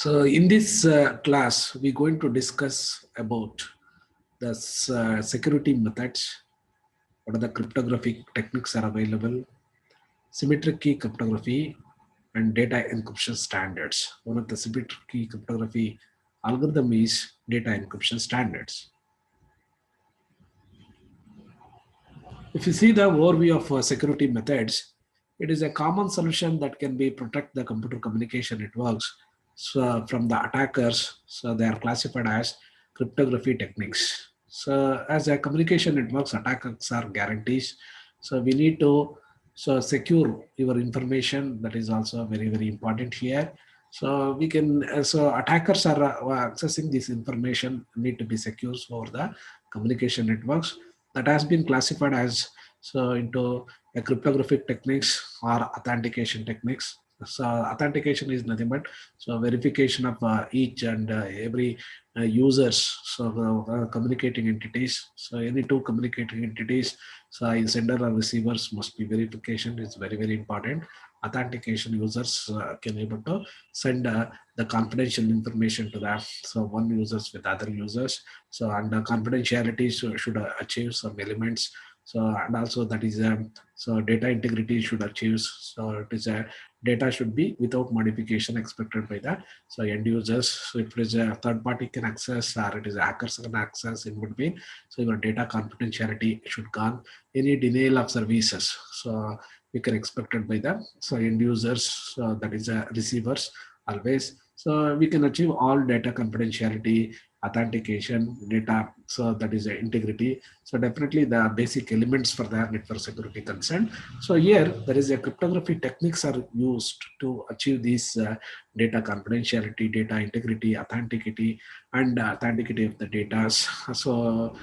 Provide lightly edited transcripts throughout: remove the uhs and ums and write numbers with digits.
So in this class, we're going to discuss about the security methods, what are the cryptographic techniques are available, symmetric key cryptography, and data encryption standards. One of the symmetric key cryptography algorithm is data encryption standards. If you see the overview of security methods, it is a common solution that can be protect the computer communication networks from the attackers. So they are classified as cryptography techniques. So as a communication networks, attackers are guarantees. So we need to secure your information. That is also very important here. So we can so attackers are accessing this information need to be secure for the communication networks that has been classified as into a cryptographic techniques or authentication techniques. So authentication is nothing but verification of each and every users, communicating entities. So any two communicating entities, so sender or receivers must be verification is very important. Authentication users can able to send the confidential information to the one users with other users. So and confidentiality should achieve some elements. So and also that is data integrity should achieve. So it is a data should be without modification expected by the end users. So if it is a third party can access or it is hackers can access in between, so your data confidentiality should gone. Any denial of services, so we can expect it by the end users, so that is receivers always. So we can achieve all data confidentiality, authentication, data, so that is integrity. So definitely the basic elements for the network security concern. So here there is a cryptography techniques are used to achieve these data confidentiality, data integrity, authenticity, and authenticity of the data. So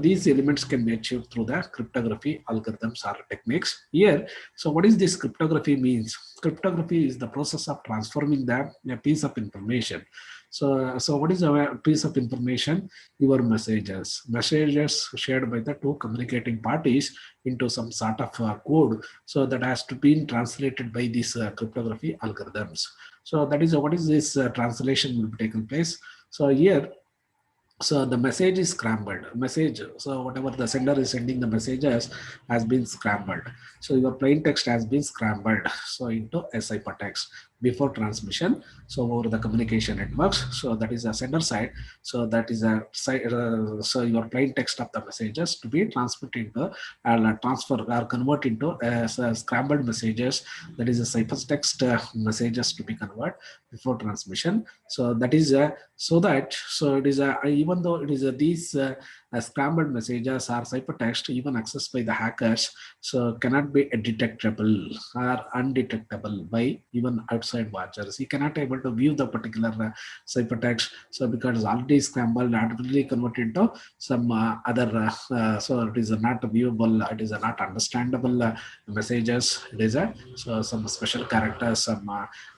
these elements can be achieved through the cryptography algorithms or techniques. Here, so what is this cryptography means? Cryptography is the process of transforming a piece of information. So what is a piece of information? Your messages shared by the two communicating parties into some sort of code. So that has to be translated by these cryptography algorithms. So that is what is this translation will be taken place. So here, so the message is scrambled message, so whatever the sender is sending the messages has been scrambled. So your plain text has been scrambled so into a ciphertext before transmission, so over the communication networks. So that is a sender side, so that is a so your plain text of the messages to be transmitted into transfer or convert into scrambled messages, that is a ciphertext messages to be converted before transmission. So that is so it is even though it is these scrambled messages or ciphertext even accessed by the hackers, so cannot be detectable or undetectable by even outside watchers. He cannot able to view the particular ciphertext, so because already scrambled automatically converted into some other so it is not viewable, it is not understandable messages. It is so some special characters, some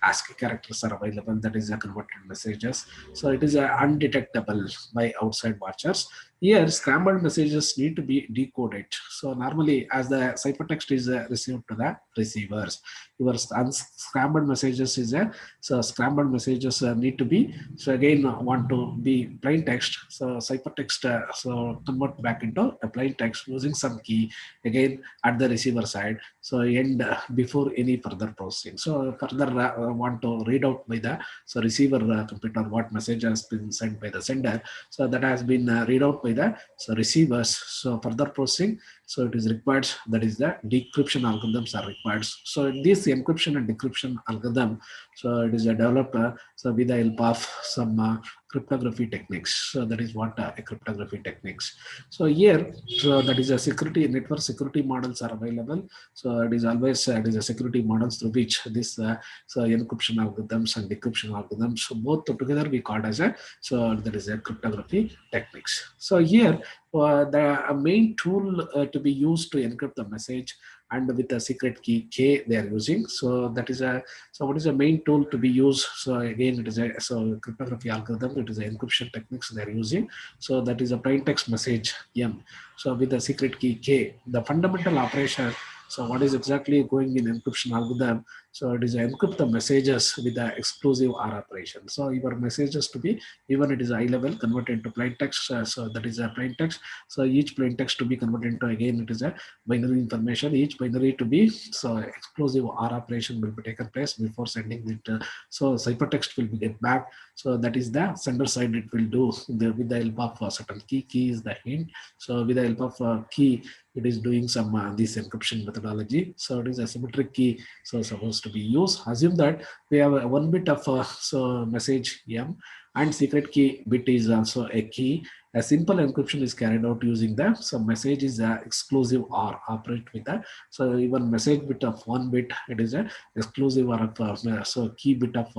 ASCII characters are available, that is a converted messages. So it is undetectable by outside watchers. Here, scrambled messages need to be decoded. So normally, as the ciphertext is received to the receivers, your scrambled messages is so scrambled messages need to be, so again want to be plain text. So ciphertext so convert back into a plain text using some key again at the receiver side. So end before any further processing. So further want to read out by the receiver computer what message has been sent by the sender. So that has been read out by the receivers. So further processing, so it is required, that is the decryption algorithms are required. So this encryption and decryption algorithm, so it is developed so with the help of some cryptography techniques. So that is what a cryptography techniques. So here, so that is a security network security models are available. So it is always it is a security models through which this encryption algorithms and decryption algorithms, so both together we call as a that is a cryptography techniques. So here the main tool to be used to encrypt the message and with a secret key K they are using. So that is what is the main tool to be used? So again it is a cryptography algorithm, it is an encryption techniques they are using. So that is a plain text message M. So with the secret key K, the fundamental operation So what is exactly going in encryption algorithm? So it is encrypt the messages with the exclusive R operation. So your messages to be, even it is high level, converted into plain text. So that is a plain text. So each plain text to be converted into, again it is a binary information. Each binary to be, so exclusive R operation will be taken place before sending it. So ciphertext will be get back. So that is the sender side. It will do with the help of certain key. Key is the hint. So with the help of key, it is doing some this encryption methodology. So it is a symmetric key. So supposed to be used. Assume that we have one bit of so message M, and secret key bit is also a key. A simple encryption is carried out using the, so message is exclusive or operate with that. So even message bit of one bit, it is a exclusive or so key bit of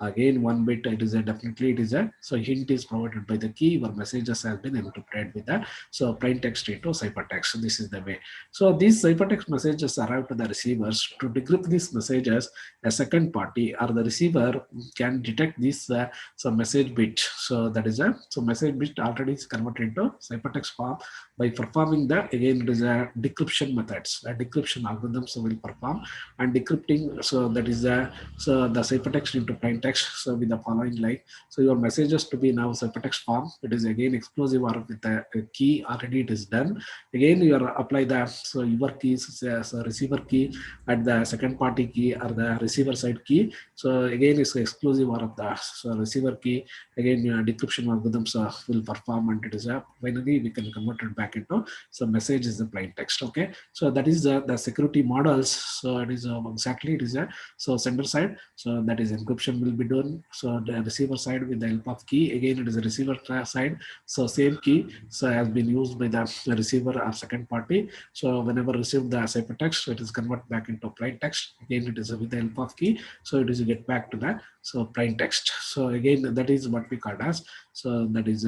again one bit, it is a definitely it is a, so hint is provided by the key. Your messages has been encrypted with that. So plain text into ciphertext. So this is the way. So these ciphertext messages arrive to the receivers. To decrypt these messages, a second party or the receiver can detect this so message bit. So that is a, so message bit already is converted into ciphertext form by performing that. Again, it is a decryption methods. A decryption algorithms will perform and decrypting. So that is a, so the ciphertext into plain text. So with the following like, so your messages to be now ciphertext form. It is again exclusive or with a key already it is done. Again, you are apply the, so your keys, so receiver key at the second party key or the receiver side key. So again, it's exclusive or of the, so receiver key. Again, decryption algorithms will perform, and it is a, finally we can convert it back into, so message is the plain text. Okay, so that is the security models. So it is exactly it is a, so sender side. So that is encryption will be done. So the receiver side with the help of key. Again, it is a receiver side. So same key so has been used by the receiver or second party. So whenever received the ciphertext, it is convert back into plain text. Again, it is with the help of key. So it is get back to the, so plain text. So again, that is what we call as, so that is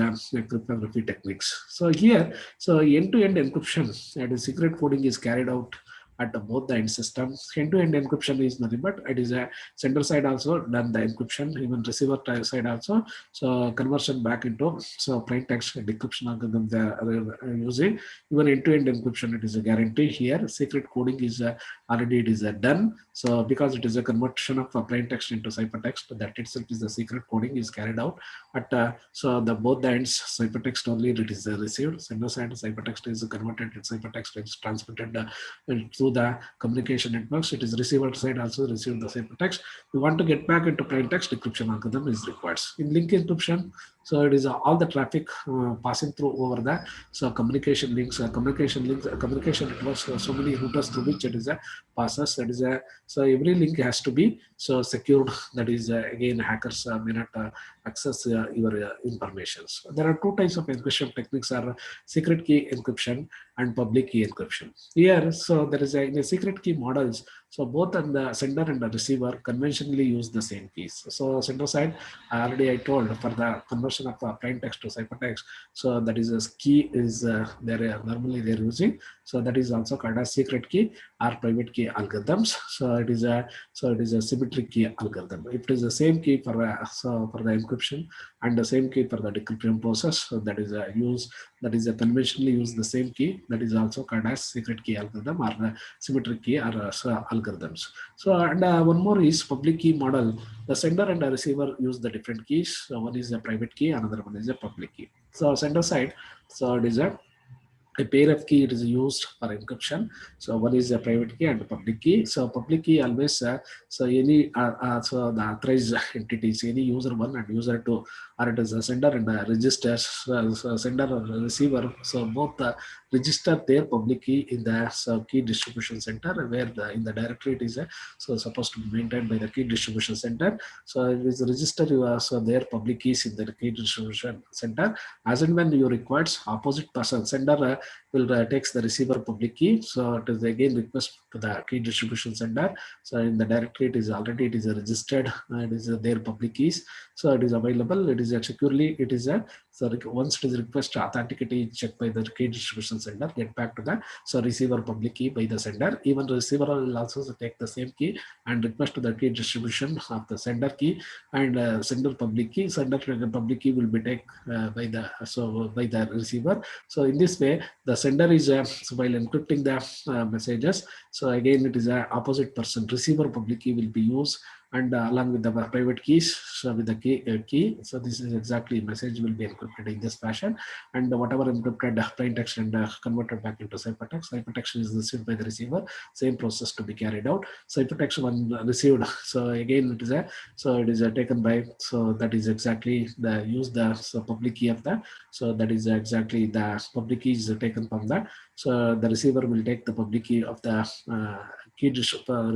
cryptography techniques. So here, so end-to-end encryption and secret coding is carried out at both the end systems. End-to-end encryption is nothing but it is a sender side also done the encryption, even receiver side also. So conversion back into, so plain text decryption algorithm they are using. Even end-to-end encryption, it is a guarantee here. Secret coding is already it is done. So because it is a conversion of plain text into ciphertext, that itself is the secret coding is carried out at so the both the ends. Ciphertext only it is received. Sender side ciphertext is converted to ciphertext. It's transmitted through the communication networks. It is receiver side also received the ciphertext. We want to get back into plain text, decryption algorithm is required. In link encryption, so it is all the traffic passing through over the, so communication links, communication networks. So many routers through which it is a passes. That is a, so every link has to be so secured. That is again hackers may not access your informations. There are two types of encryption techniques: are secret key encryption and public key encryption. Here, so there is a, in a secret key models. So both on the sender and the receiver conventionally use the same keys. So sender side, already I told for the conversion of plain text to ciphertext. So that is a key is there normally they're using. So that is also called as secret key or private key algorithms. So it is a, so it is a symmetric key algorithm. If it is the same key for so for the encryption and the same key for the decryption process, so that is a use, that is a conventionally use the same key. That is also called as secret key algorithm or symmetric key or algorithms. So and one more is public key model. The sender and the receiver use the different keys. So one is a private key, another one is a public key. So sender side, so it is a pair of key it is used for encryption. So one is a private key and a public key. So public key always so any so the authorized entities, any user one and user two, or it is a sender and a register. So sender or receiver, so both register their public key in the, so key distribution center, where the in the directory it is so supposed to be maintained by the key distribution center. So it is register so their public keys in the key distribution center. As and when you requires opposite person, sender will takes the receiver public key. So it is again request to the key distribution center. So in the directory it is already it is registered. It is their public keys. So it is available. It is securely it is so once it is request authenticity checked by the key distribution sender get back to the receiver public key by the sender. Even the receiver will also take the same key and request to the key distribution of the sender key, and sender public key, sender public key will be taken by the receiver. So in this way, the sender is so while encrypting the messages. So again, it is a opposite person. Receiver public key will be used, and along with the private keys, so with the key. So this is exactly message will be encrypted in this fashion, and whatever encrypted plain text and converted back into ciphertext. Ciphertext is received by the receiver. Same process to be carried out. Ciphertext when received. So again, it is taken by. So that is exactly the use the public key of the. So that is exactly the public key is taken from that. So the receiver will take the public key of the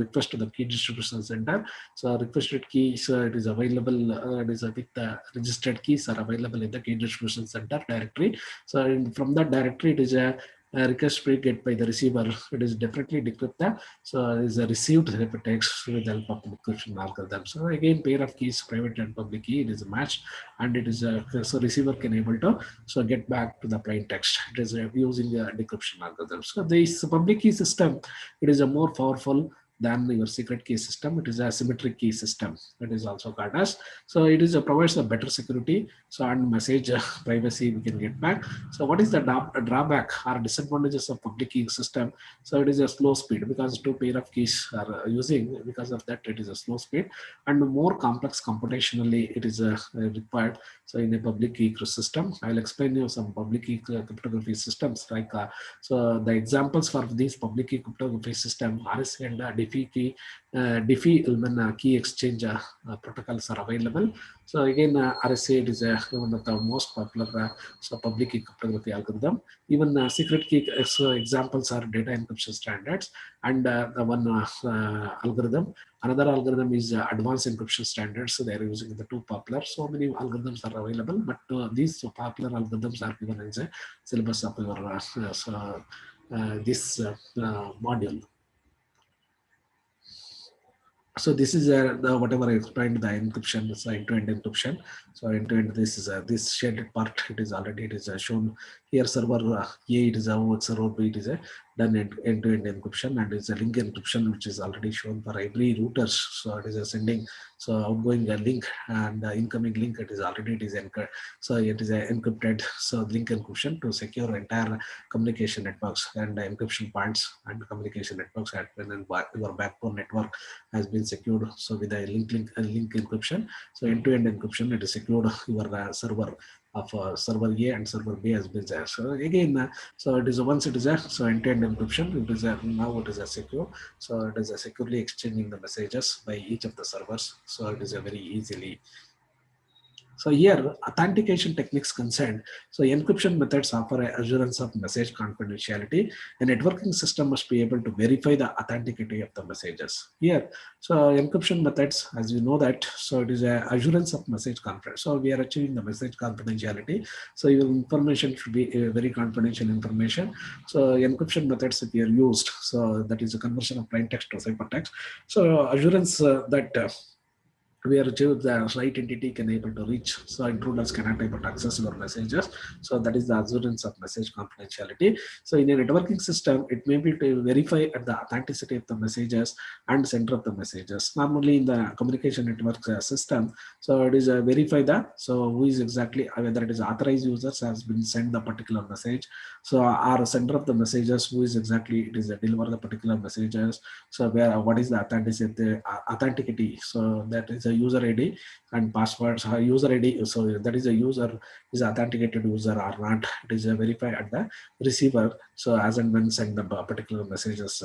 request to the key distribution center. So requested key, so it is available. It is with the registered keys are available in the key distribution center directory. So from that directory, it is a request we get by the receiver. It is definitely decrypted. So it is a received hypertext with the help of the encryption algorithm. So again, pair of keys, private and public key, it is a match, and it is a so receiver can able to get back to the plain text. It is using the decryption algorithm. So this public key system, it is a more powerful than your secret key system. It is a symmetric key system. That is also called as. So it is provides a better security. So and message privacy we can get back. So what is the drawback or disadvantages of public key system? So it is a slow speed because two pair of keys are using. Because of that, it is a slow speed and more complex computationally. It is required. So in a public key system, I will explain you some public key cryptography systems like so the examples for these public key cryptography system, RSA and Diffie key, Diffie-Hellman key exchange protocols are available. So again, RSA it is one of the most popular so public key cryptography algorithm. Even secret key examples are data encryption standards, and the one algorithm. Another algorithm is advanced encryption standards. So they are using the two popular. So many algorithms are available, but these popular algorithms are given as a syllabus of your this module. So this is the whatever I explained, the encryption, so end-to-end encryption. So end-to-end, this is this shaded part. It is already shown here. Server A, it is a server B, it is a done end-to-end encryption, and it's a link encryption, which is already shown for every routers. So it is a sending outgoing link and incoming link. It is already so it is a encrypted link encryption to secure entire communication networks and encryption points and communication networks at when your backbone network has been secured. So with a link encryption, so end-to-end encryption, it is secured your server of server A and server B has been there. So again, so it is once it is so end-to-end encryption, it is now it is a secure. So it is securely exchanging the messages by each of the servers. So it is a very easily. So here, authentication techniques concerned. So encryption methods offer an assurance of message confidentiality. A networking system must be able to verify the authenticity of the messages. Here, so encryption methods, as you know that, so it is an assurance of message confidentiality. So we are achieving the message confidentiality. So your information should be very confidential information. So encryption methods if you are used. So that is a conversion of plain text to ciphertext. So assurance that where the right entity can able to reach, so intruders cannot able to access your messages. So that is the assurance of message confidentiality. So in a networking system, it may be to verify at the authenticity of the messages and sender of the messages. Normally in the communication network system, so it is verify that so who is exactly whether it is authorized users has been sent the particular message. So our sender of the messages who is exactly it is deliver the particular messages. So where what is the authenticity? So that is a user ID and passwords. User ID. So that is a user is authenticated user or not. It is verified at the receiver. So as and when send the particular messages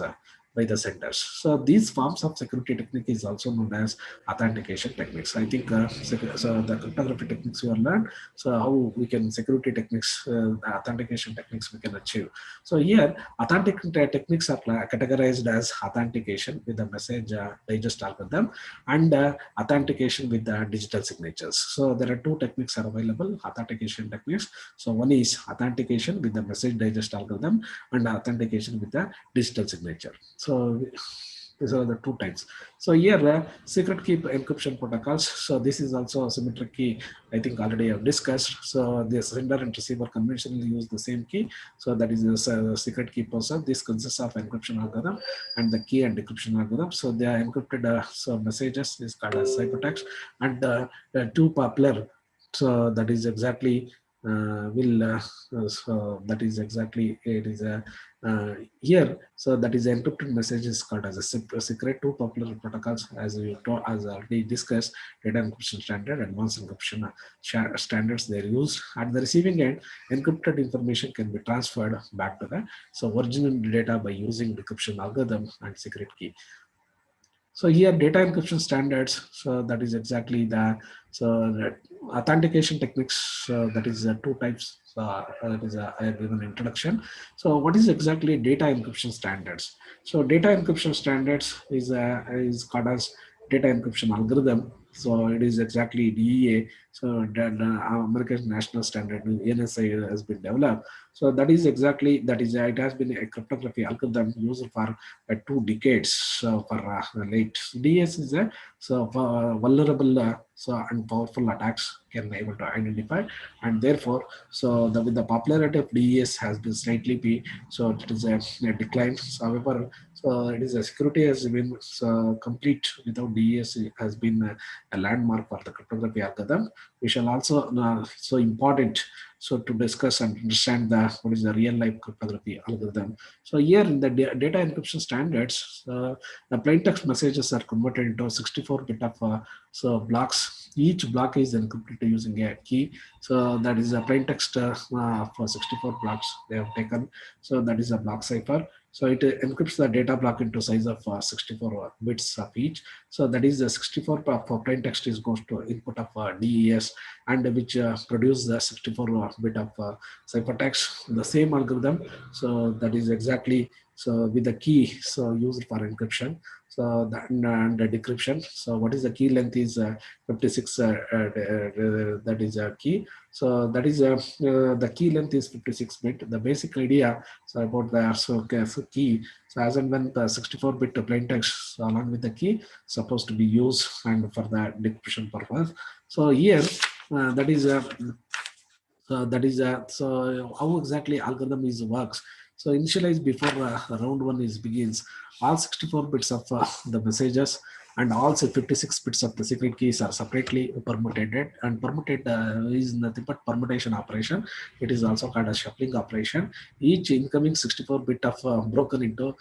by the senders. So these forms of security technique is also known as authentication techniques. I think so the cryptography techniques we have learned. So how we can security techniques, authentication techniques we can achieve. So here authentic techniques are categorized as authentication with the message digest algorithm and authentication with the digital signatures. So there are two techniques are available, authentication techniques. So one is authentication with the message digest algorithm and authentication with the digital signature. So These are the two types. So here, secret key encryption protocols. So this is also a symmetric key. I think already I've discussed. So the sender and receiver conventionally use the same key. So that is a secret key process. This consists of encryption algorithm and the key and decryption algorithm. So they are encrypted so messages is called as ciphertext, and two popular. So that is exactly so that is exactly it is a here. So that is encrypted message is called as a secret. Two popular protocols, as already discussed: data encryption standard, advanced encryption standards. They are used at the receiving end. Encrypted information can be transferred back to the original data by using decryption algorithm and secret key. So here data encryption standards, so that is exactly the authentication techniques, that is two types. That is I have given introduction. So what is exactly data encryption standards? So data encryption standards is called as data encryption algorithm. So it is exactly DEA. So the American National Standard NSA has been developed. So that is exactly it has been a cryptography algorithm used for 2 decades for late. DS is a vulnerable and powerful attacks can be able to identify, and therefore with the popularity of DES has been slightly so it is a decline. So, however, so it is a security has been complete without DES has been a landmark for the cryptography algorithm. We shall also so important to discuss and understand what is the real life cryptography algorithm. So here in the data encryption standards, the plain text messages are converted into 64-bit of blocks. Each block is encrypted using a key. So that is a plain text for 64 blocks they have taken. So that is a block cipher. So it encrypts the data block into size of 64 bits of each. So that is the 64 for plain text is goes to input of DES, and which produce the 64 bit of ciphertext. The same algorithm. So that is exactly with the key used for encryption. So and the decryption. So what is the key length is 56. That is a key. So that is the key length is 56-bit. The basic idea about the key. So as and when the 64-bit plain text along with the key supposed to be used and for the decryption purpose. So here so how exactly algorithm is works. So initialize before round one is begins. All 64 bits of the messages and also 56 bits of the secret keys are separately permutated, and permutate is nothing but permutation operation. It is also called a shuffling operation. Each incoming 64 bit of broken into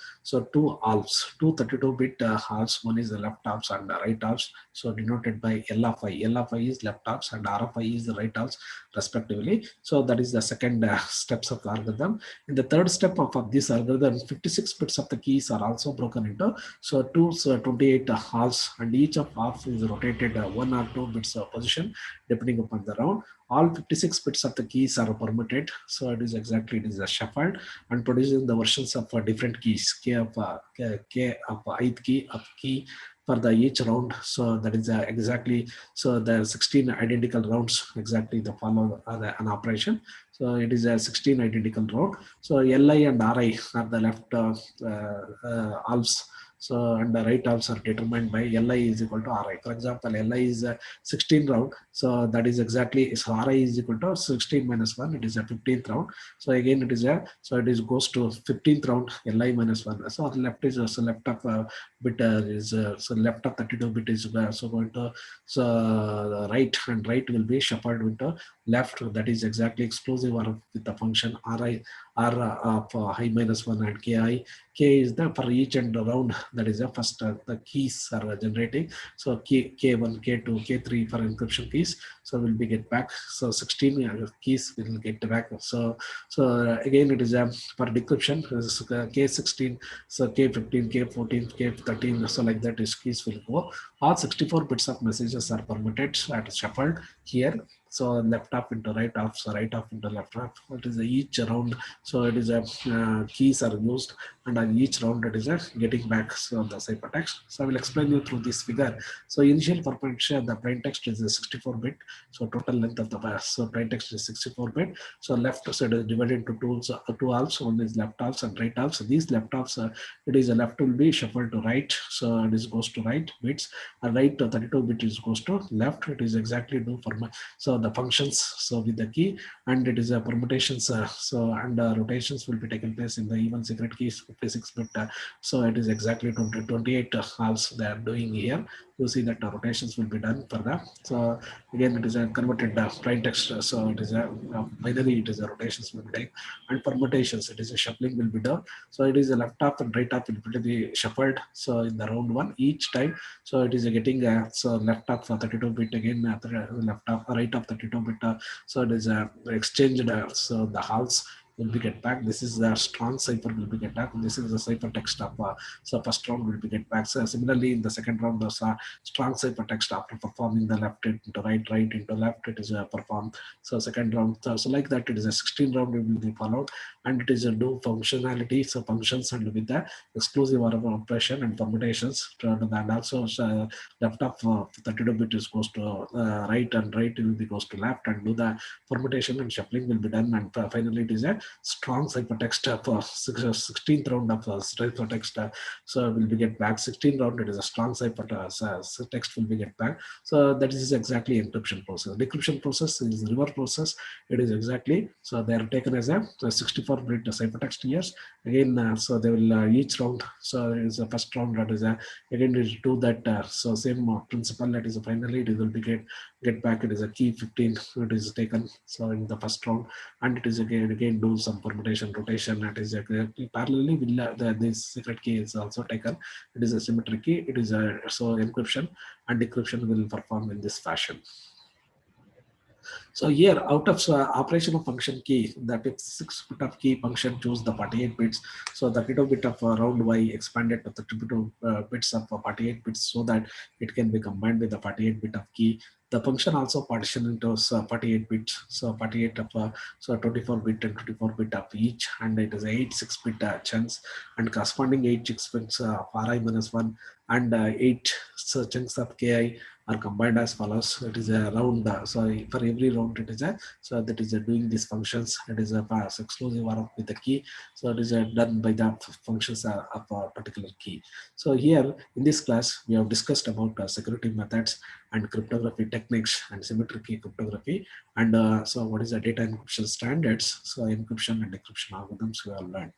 two halves, two 32-bit halves. One is the left halves and the right halves, so denoted by L of I. L of I is left halves and R of I is the right halves respectively. So that is the second steps of the algorithm. In the third step of this algorithm, 56 bits of the keys are also broken into 28 halves, and each of half is rotated 1 or 2 bits of position depending upon the round. All 56 bits of the keys are permuted. So it is a shuffled and producing the versions of different keys, k of ith key of key for the each round. So that is exactly the 16 identical rounds exactly the follow an operation. So it is a 16 identical round. So Li and Ri are the left halves. So and the right halves are determined by Li is equal to Ri. For example, Li is a 16 round. So that is exactly Ri is equal to 16 minus 1. It is a 15th round. So again it is goes to 15th round Li minus 1. So left is left of bit is left of 32 bit is going to right, and right will be shuffled into left. That is exactly exclusive or with the function Ri R of I minus 1 and Ki. K is the for each and round, that is the first the keys are generating. So K1, K2, K3 for encryption keys. So will be get back. So 16 keys will get back. So again it is for decryption K16, so K15, K14, K13. So like that is keys will go. All 64 bits of messages are permitted and shuffled here. so left half into right half, so right half into left half. It is each round, so it is a keys are used, and on each round it is a getting back so the ciphertext. So I will explain you through this figure. So initial permutation, the plain text is a 64 bit, so total length of the so plain text is 64 bit. So left side is divided into two halves. One is left halves and right halves. So these left halves, it is a left will be shuffled to right, so it is goes to right bits, and right 32 bit is goes to left. It is exactly do for my so the functions so with the key, and it is a permutations so and rotations will be taken place in the even secret keys 56 bit. So it is exactly 28 halves they are doing here. You see that rotations will be done for that. So again it is a converted plain text, so it is a binary, it is a rotations will be done, and permutations it is a shuffling will be done. So it is a left half and right half will be shuffled so in the round one each time. So it is getting so left half 32 bit again, left half right half 32 bit, so it is exchanged, so the halves will be get back. This is the strong cipher will be get back. This is the cipher text of so first round will be get back. So similarly in the second round, the strong cipher text after performing the left into right, right into left, it is performed. So second round, so like that, it is a 16 round will be followed, and it is a do functionality, so functions and with the exclusive or operation and permutations, and also left of 32 bit is goes to right, and right will be goes to left, and do the permutation and shuffling will be done, and finally it is a strong ciphertext for 16th round of ciphertext. So will be get back 16th round. It is a strong text will be get back. So that is exactly encryption process. Decryption process is reverse process. It is exactly so they are taken as a 64-bit ciphertext here. Again, so they will each round. So it is the first round that is a again it do that. So same principle, that is finally it will be get back. It is a key 15. It is taken so in the first round, and it is again do some permutation rotation. That is parallelly will this secret key is also taken. It is a symmetric key. It is a so encryption and decryption will perform in this fashion. So here, out of operation of function key, that if 6 bit of key function choose the 48 bits, so the 32 bit of round y expanded to 32 bits of 48 bits, so that it can be combined with the 48 bit of key. The function also partition into 48 bits, so 48 of so 24 bit and 24 bit of each, and it is 8 6-bit chunks, and corresponding 8 6 bits of ri minus 1, and 8 chunks of ki are combined as follows. It is a round, so for every round it is a, so that is doing these functions. It is a exclusive or with the key, so it is done by the functions of a particular key. So here in this class we have discussed about security methods and cryptography techniques and symmetric key cryptography, and so what is the data encryption standards, so encryption and decryption algorithms we have learned.